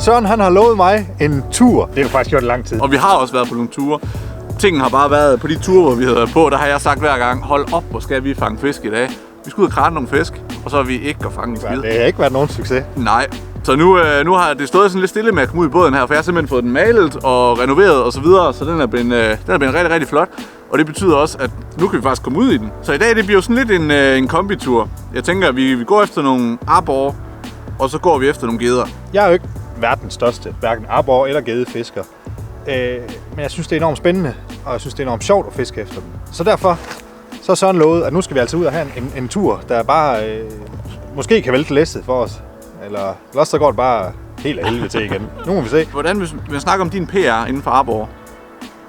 Søren han har lovet mig en tur. Det er jo faktisk gjort lang tid. Og vi har også været på nogle ture. Tingen har bare været på de ture, hvor vi har været på, der har jeg sagt hver gang, hold op, hvor skal vi fange fisk i dag. Vi skal ud og kratte nogle fisk, og så har vi ikke at fange en skid. Det har ikke været nogen succes. Nej. Så nu har det stået sådan lidt stille med at komme ud i båden her, for jeg har simpelthen fået den malet og renoveret og så videre, så den er blevet rigtig, rigtig flot. Og det betyder også, at nu kan vi faktisk komme ud i den. Så i dag det bliver jo sådan lidt en kombitur. Jeg tænker, at vi går efter nogle arbor, og så går vi efter nogle geder. Jeg er jo ikke verdens største, hverken arbor eller gedefisker. Men jeg synes, det er enormt spændende, og jeg synes, det er enormt sjovt at fiske efter dem. Så derfor så er Søren lovet, at nu skal vi altså ud og have en tur, der bare måske kan vælte læsset for os. Eller så går det bare helt af helvede til igen. Nu må vi se. Hvordan vil man snakke om din PR inden for arbor?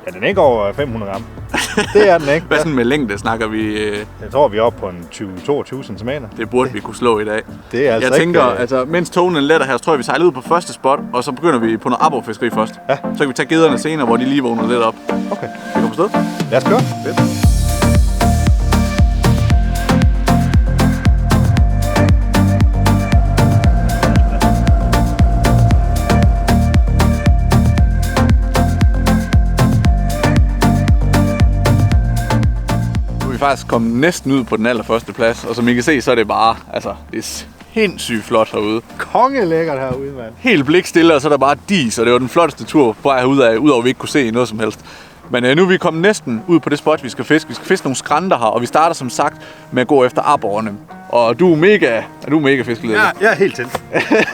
Ja, den er ikke over 500 gram. Det er den ikke. Hvad sådan med længde snakker vi? Jeg tror, vi er oppe på en 20-22 cm. Det burde vi kunne slå i dag. Det er altså jeg tænker, ikke, altså, mens tonen letter her, så tror jeg, vi sejler ud på første spot, og så begynder vi på noget arborfiskeri først. Ja. Så kan vi tage gederne senere, hvor de lige vågner lidt op. Okay. Vi kommer afsted. Lad os køre. Fedt. Vi er faktisk kommet næsten ud på den allerførste plads, og som I kan se, så er det bare, altså, det er sindssygt flot herude. Kongelækkert herude, mand. Helt blikstille, og så er der bare dis, og det var den flotteste tur på vej herud, udover at vi ikke kunne se noget som helst. Men nu er vi kommet næsten ud på det spot, vi skal fiske. Vi skal fiske nogle skrænter her, og vi starter som sagt med at gå efter arborerne. Og du er mega fiskeleder. Ja, jeg er helt til.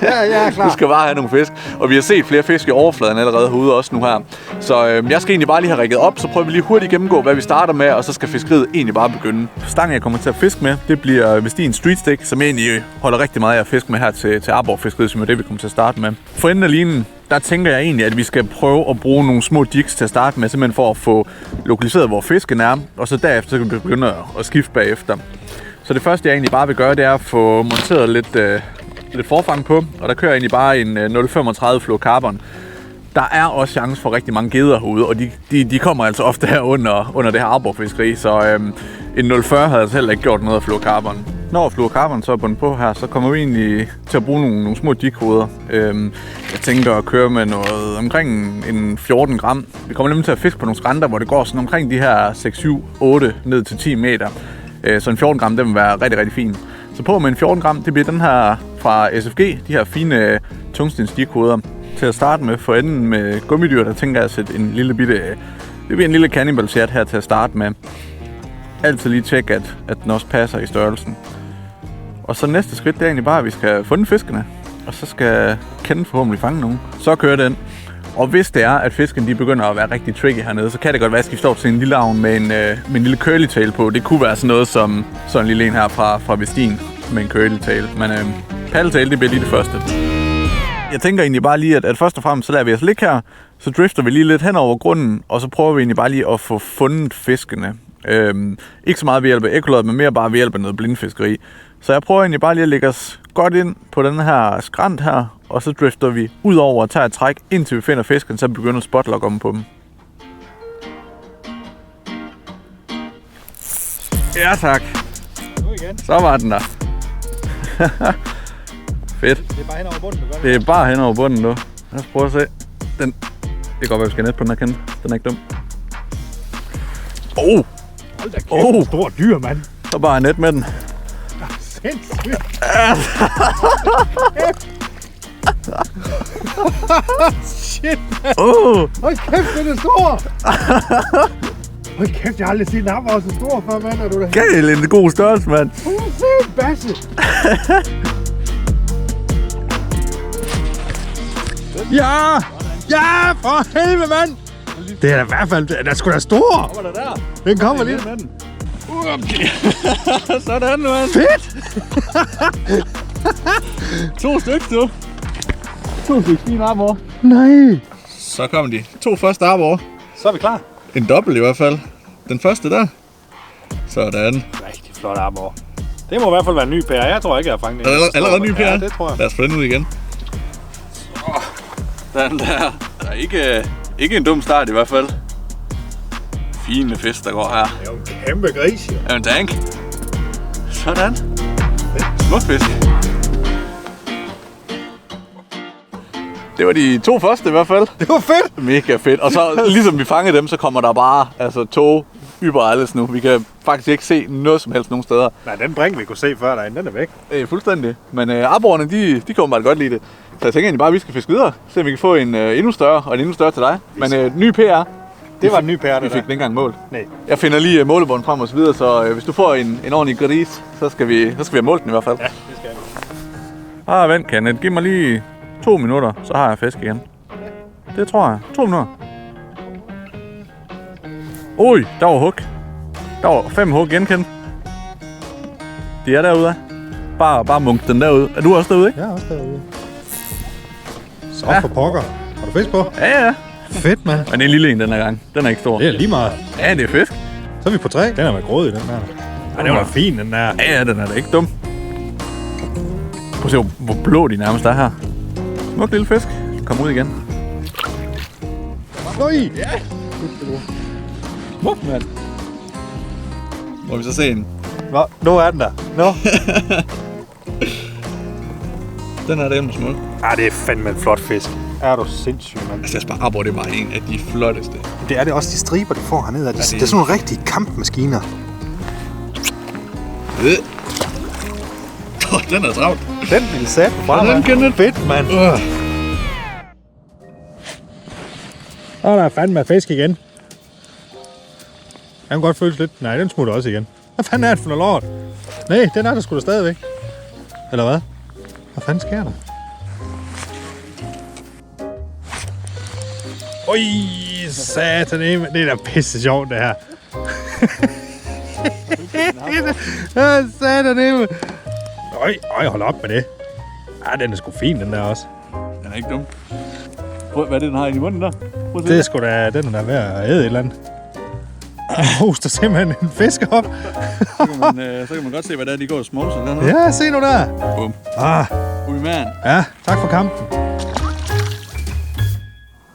Jeg er klar. Du skal bare have nogle fisk. Og vi har set flere fisk i overfladen allerede herude også nu her. Så jeg skal egentlig bare lige have rigget op, så prøver vi lige hurtigt gennemgå, hvad vi starter med, og så skal fiskeriet egentlig bare begynde. Stangen, jeg kommer til at fiske med, det bliver Vestin Street Stick, som jeg egentlig holder rigtig meget af at fiske med her til arborfiskeriet, som er det, vi kommer til at starte med. For enden af linen, der tænker jeg egentlig, at vi skal prøve at bruge nogle små jigs til at starte med, simpelthen for at få lokaliseret, hvor fisken er, og så derefter så kan vi begynde at skifte bagefter. Så det første, jeg egentlig bare vil gøre, det er at få monteret lidt forfang på, og der kører jeg egentlig bare en 0,35 fluorocarbon. Der er også chance for rigtig mange geder herude, og de kommer altså ofte her under det her arborfiskeri, så en 0,40 havde altså heller ikke gjort noget af fluorocarbon. Når fluorocarbon så er bundet på her, så kommer vi egentlig til at bruge nogle små jighoveder. Jeg tænker at køre med noget omkring en 14 gram. Vi kommer nemlig til at fiske på nogle skrænter, hvor det går sådan omkring de her 6, 7, 8 ned til 10 meter. Så en 14 gram, den vil være rigtig, rigtig fin. Så på med en 14 gram, det bliver den her fra SFG, de her fine tungstens jighoveder. Til at starte med, for enden med gummidyr, der tænker jeg at sætte en lille bitte, det bliver en lille cannibal set her til at starte med. Altid lige tjekke, at den også passer i størrelsen. Og så næste skridt, det er egentlig bare, at vi skal funde fiskene, og så skal Ken forhåbentlig fange nogen. Så kører den. Og hvis det er, at fisken de begynder at være rigtig tricky hernede, så kan det godt være, at vi står til en lille avn med en lille curly-tail på. Det kunne være sådan noget som sådan en lille en her fra Vestin med en curly-tail. Men paddle-tail, det bliver lige det første. Jeg tænker egentlig bare lige, at først og fremmest så lader vi os ligge her, så drifter vi lige lidt hen over grunden, og så prøver vi egentlig bare lige at få fundet fiskene. Ikke så meget ved hjælp af ekkolod, men mere bare ved hjælp af noget blindfiskeri. Så jeg prøver egentlig bare lige at lægge os godt ind på den her skrænt her, og så drifter vi ud over og tager et træk, indtil vi finder fisken, så begynder at spotlogge om på dem. Ja tak. Nu igen. Så var den der. Fedt. Det er bare hen over bunden, du gør det. Det er bare hen over bunden nu. Lad os prøve at se. Den. Det kan godt være, vi skal net på den her kende. Den er ikke dum. Hold da kæft, stor dyr, mand. Så bare net med den. Sindssygt. Shit, mand. Hold kæft, den er stor. Hold kæft, jeg har aldrig set en arbor så stor før, mand. Er du da Gæld, en god størrelse, mand. Prøv at se en basse. Ja! Ja, for helvede, mand! Det er da i hvert fald, den er sgu da stor! Kommer der der? Den kommer lige. med den. Sådan, mand. Fedt! 2 stykker, du. 2 stykker fine arbor. Nej! Så kommer de 2 første arbor. Så er vi klar. En dobbelt i hvert fald. Den første der. Sådan. Rigtig flot arbor. Det må i hvert fald være en ny PR. Jeg tror ikke, jeg har fanget den. Allerede ny PR? Ja, det tror jeg. Lad os få den ud igen. Den der. Der er ikke en dum start i hvert fald. Fine fisk, der går her. Det er jo en kæmpe gris, jo. Er en tank. Sådan. Smuk fisk. Det var de 2 første i hvert fald. Det var fedt! Mega fedt. Og så ligesom vi fangede dem, så kommer der bare tog überalles nu. Vi kan faktisk ikke se noget som helst nogen steder. Nej, den brink, vi kunne se før derinde, den er væk. Fuldstændig. Men aborrene, de kommer bare godt lide det. Så jeg tænker egentlig bare, at vi skal fiske videre. Se om vi kan få en endnu større, og en endnu større til dig. Men ny PR. Det var en ny PR, Vi fik den ikke engang mål. Nej. Jeg finder lige målebånd frem og så videre, så hvis du får en ordentlig gris, så skal vi have målt den i hvert fald. Ja, det skal vi. Vent, Kenneth. Giv mig lige 2 minutter, så har jeg fisk igen. Det tror jeg. 2 minutter. Ui, der var hug. Der var 5 hug igen, Kenneth. De er derude. Bare munk den derude. Er du også derude, ikke? Jeg er også derude. Så for pokker. Har du fisk på? Ja. Fedt, mand. Men det er en lille en den her gang. Den er ikke stor. Det er lige meget. Ja, det er fisk. Så er vi på 3. Den er med gråd i den der. Ja, den var fin, den der. Ja, den er da ikke dum. Prøv at se, hvor blå de nærmest er her. Smuk lille fisk. Kom ud igen. Nøj! Ja. Smuk, mand. Må vi så se en? Nå, nu er den der. Nå. Den her, det er smuk. Ah, det er fandme en flot fisk. Er du sindssyg, mand. Altså, jeg sparer arbor, det er bare en af de flotteste. Det er det også de striber, de får hernede. Det er sådan nogle rigtige kampmaskiner. Den er travlt. Den ville sætte fra, den kan den. Fedt, mand. Og der er fandme fisk igen. Han kan godt føles lidt. Nej, den smutter også igen. Hvad fanden er det for noget lort? Nej, den er der sgu da stadigvæk. Eller hvad? Hvad fanden sker der? Oj, satan. Det er da pisse sjovt, det her. Satan. Øj, hold op med det. Ja, den er sgu fin, den der også. Den er ikke dum. Prøv, hvad er det, den har i munden der? Det er sgu da, den er ved at æde et eller andet. Hoster simpelthen en fisk op. så kan man godt se, hvad det er, de går og småser dernede. Ja, se nu der. Bum. Ui, man. Ja, tak for kampen.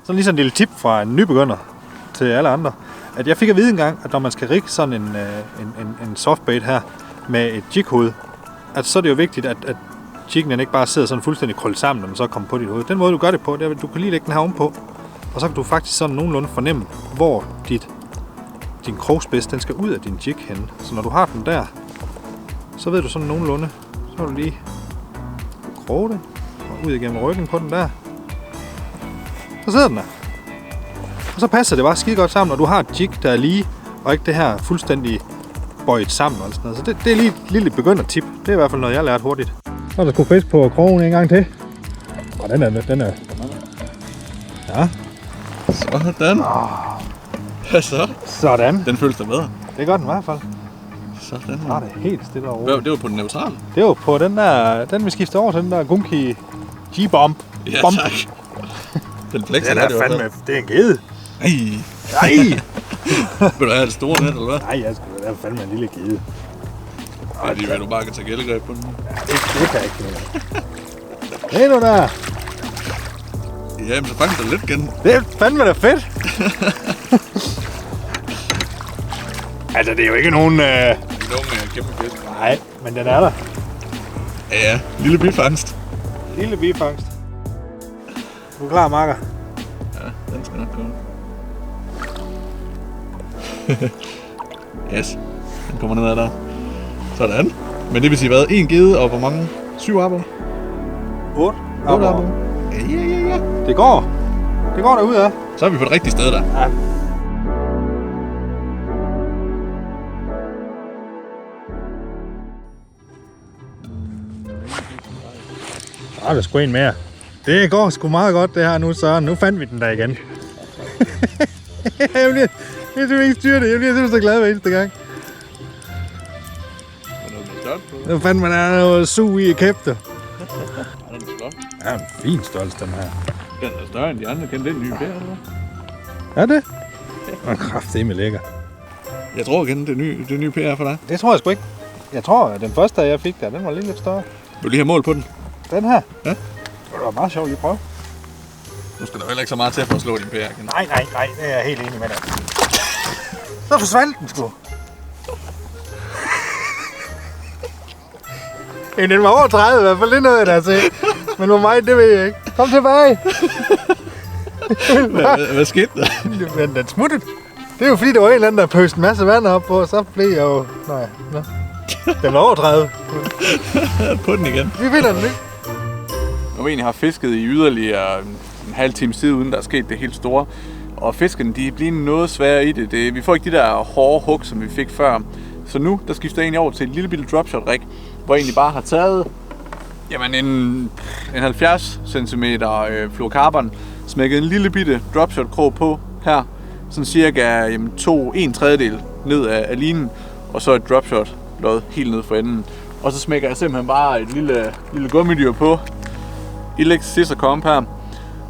Så lige sådan en lille tip fra en nybegynder til alle andre. At jeg fik at vide engang, at når man skal rigge sådan en softbait her med et jighoved, at så er det jo vigtigt, at jiggen ikke bare sidder sådan fuldstændig krøllet sammen, når man så kommer på dit hoved. Den måde, du gør det på, det er, at du kan lige lægge den her ovenpå, og så kan du faktisk sådan nogenlunde fornemme, hvor din krogspids, den skal ud af din jig henne. Så når du har den der, så ved du sådan nogenlunde, så vil du lige kroge det, og ud igennem ryggen på den der. Så sidder den der. Og så passer det bare skide godt sammen, når du har et jig, der er lige, og ikke det her fuldstændig bøjet sammen og sådan noget. Så det er lige et lille begyndertip. Det er i hvert fald noget, jeg lærte hurtigt. Så er der sgu fisk på krogen en gang til. Og den er... Ja. Sådan. Hvad så? Sådan. Den føles da bedre. Det gør den i hvert fald. Sådan. Så er det helt stille og roligt. Det var på den neutrale. Det var på den der... Den vi skifter over til den der Gunki G-Bomb. Ja, tak. Den flexer det er fandme... Det er en gede. Nej. Vil du have det store net, eller hvad? Nej, jeg skulle da fandme en lille gede. Ja, det er du bare kan tage gældegreb på den. Ja, det kan jeg ikke. Hey nu der. Ja, men så fanger det lidt igen. Det er fandme da fedt. Altså, det er jo ikke nogen... Nogle kæmpe fisk. Nej, men den er der. Ja, lille bifangst. Lille bifangst. Du er klar, makker? Ja, den skal nok komme. Yes, den kommer ned ad der. Sådan. Men det vil sige hvad? 1 gede og hvor mange? 7 arbor? 8 arbor. Ja. Det går. Det går derude af. Så er vi på det rigtige sted der. Ja. Der er sgu en mere. Det går sgu meget godt det her nu, Søren. Nu fandt vi den der igen. Jeg bliver ikke styre det. Jeg bliver simpelthen så glad hver eneste gang. Nu fandt man der noget sug i kæfte. Ja, en fin størrelse, den her. Den er større end de andre. Kan den nye pære, eller hvad? Er det? Den er kraftedeme lækker. Jeg tror igen, det nye pære for dig. Det tror jeg sgu ikke. Jeg tror, at den første, jeg fik der, den var lidt større. Vil du lige have mål på den? Den her? Ja. Det var meget sjovt lige at prøve. Nu skal der heller ikke så meget til for at slå din pære. Nej, det er jeg helt enig med dig. Så forsvandt den sgu. Den var over 30 i hvert fald, det er noget, der er til. Men hvor meget, det ved jeg ikke. Kom tilbage. Hvad skete der? Men den smuttede. Det er jo fordi, der var en eller anden, der pøste en masse vand op på, og så blev jeg jo... Nej, nå. Den var over 30. På den igen. Vi vinder den, ikke? Nu har vi egentlig har fisket i yderligere en halv times tid, uden der er sket det helt store. Og fiskene, de bliver noget svære i det. Vi får ikke de der hårde hug, som vi fik før. Så nu, der skifter jeg egentlig over til et lille bitte dropshot-rig, hvor jeg egentlig bare har taget en 70 cm fluorocarbon, smækket en lille bitte dropshot-krog på her, sådan cirka 1/3 ned af linen, og så et dropshot lod helt ned for enden. Og så smækker jeg simpelthen bare et lille gummidyr på. Ilex Scissor Comp her,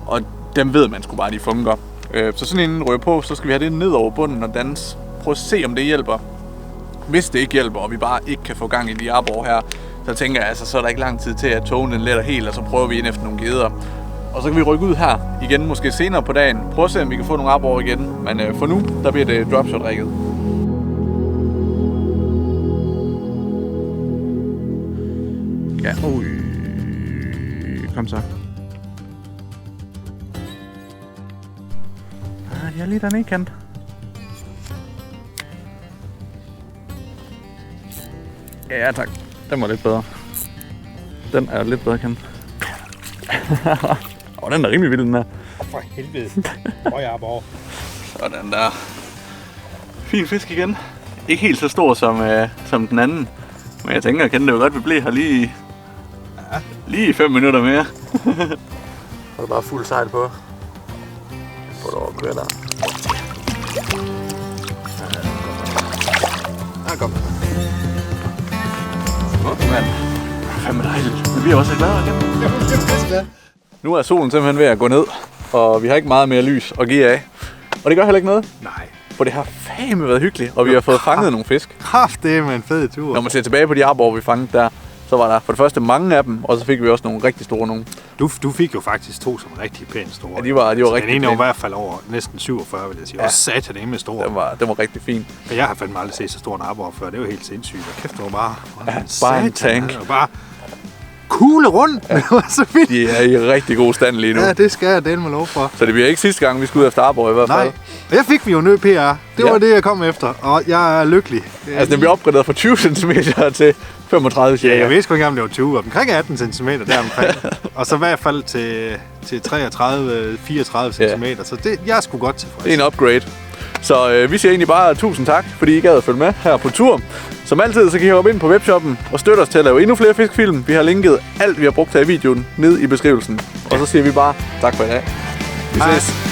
og dem ved man sgu bare, de fungerer. Så sådan en rører på, så skal vi have det ned over bunden og danse. Prøv at se, om det hjælper. Hvis det ikke hjælper, og vi bare ikke kan få gang i de arbor her, så tænker jeg, altså, så er der ikke lang tid til, at togen den letter helt, og så prøver vi ind efter nogle geder. Og så kan vi rykke ud her igen, måske senere på dagen. Prøv at se, om vi kan få nogle arbor igen. Men for nu, der bliver det dropshot-rigget. Ja, kom så. Jeg er lige dernede, Kent. Ja, tak. Den var lidt bedre. Den er lidt bedre, Kent. Den er rimelig vild, den her. For helvede. Hvor jeg er på. Sådan der. Fin fisk igen. Ikke helt så stor som den anden. Men jeg tænker, Kent, det jo godt, vi bliver her lige 5 minutter mere. Så er der bare fuld sejl på. Får du over at køre der. Ja, kom. Smukt, mand. Fandme dejligt. Men vi er også glade igen. Nu er solen simpelthen ved at gå ned, og vi har ikke meget mere lys at give af. Og det gør heller ikke noget. Nej. For det har fandme været hyggeligt, og vi har fået fanget nogle fisk. Det er med en fed tur. Når man ser tilbage på de arbor, vi fangede der, så var der for det første mange af dem, og så fik vi også nogle rigtig store nogle. Du fik jo faktisk 2 som rigtig pænt store. Ja, de var rigtig pæne. Den ene var i hvert fald over næsten 47, vil jeg sige. Ja. Og satan det med store. Den var rigtig fin. For jeg har fandme aldrig set så stor en arbor før. Det var helt sindssygt. Og kæft, det var bare... bare en tank. Det var bare kugle rundt. Ja. Det var så fint. De er i rigtig god stand lige nu. Ja, det skal jeg dele med lov for. Så det bliver ikke sidste gang, vi skal ud efter arbor i hvert fald. Nej. Og jeg fik vi jo ny PR. Det var det, jeg kom efter. Og jeg er lykkelig. Altså, den bliver opgraderet fra 20 cm til 35 cm. Ja, jeg ved sgu ikke, om det var 20. Omkring 18 cm deromkring. Og så i hvert fald til 33-34 cm. Så det, jeg er sgu godt tilfreds. Det er en upgrade. Så vi siger egentlig bare tusind tak, fordi I gad at følge med her på tur. Som altid, så kan I hoppe ind på webshoppen og støtte os til at lave endnu flere fiskefilm. Vi har linket alt, vi har brugt her i videoen, ned i beskrivelsen. Og så siger vi bare tak for i dag. Vi ses.